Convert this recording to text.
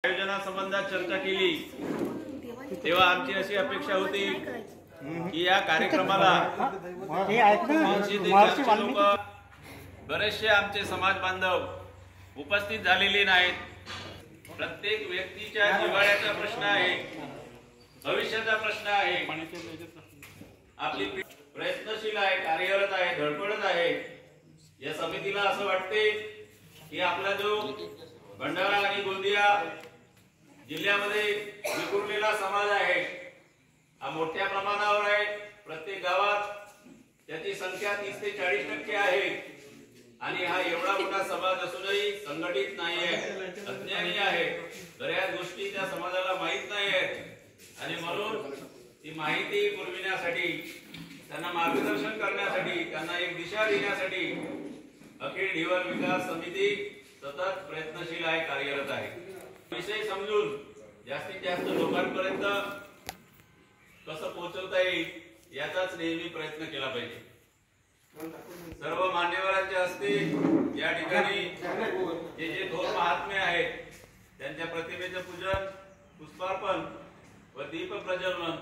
आयोजनासंबंधात चर्चा केली तेव्हा आमची अशी अपेक्षा होती की या कार्यक्रमाला लोक बरेचसे आमचे समाज बांधव उपस्थित झालेले नाहीत। प्रत्येक व्यक्तीच्या जिव्हाळ्याचा प्रश्न आहे, भविष्याचा प्रश्न आहे। आपली प्रयत्नशील आहे, कार्यरत आहे, धडपडत आहे। या समितीला असं वाटते की आपला जो भंडारा आणि गोंदिया जिल्ह्यामध्ये विखुरलेला समाज आहे हा मोठ्या प्रमाणावर आहे। प्रत्येक गावात त्याची संख्या 30 ते 40% आहे आणि हा एवढा मोठा समाज असूनही संघटित नाही आहे, अज्ञानी आहे। बऱ्याच गोष्टी त्या समाजाला माहित नाही आहेत आणि म्हणून ती माहिती पुरविण्यासाठी, त्यांना मार्गदर्शन करण्यासाठी, त्यांना एक दिशा देण्यासाठी अखिल ढिवल विकास समिती सतत प्रयत्नशील आहे, कार्यरत आहे। विषय समजून जास्तीत जास्त लोकांपर्यंत कसं पोहोचवता येईल याचाच नेहमी प्रयत्न केला पाहिजे। सर्व मान्यवरांच्या हस्ते या ठिकाणी जे थोर महात्मे आहेत त्यांच्या प्रतिमेचं पूजन, पुष्पार्पण व दीप प्रज्वलन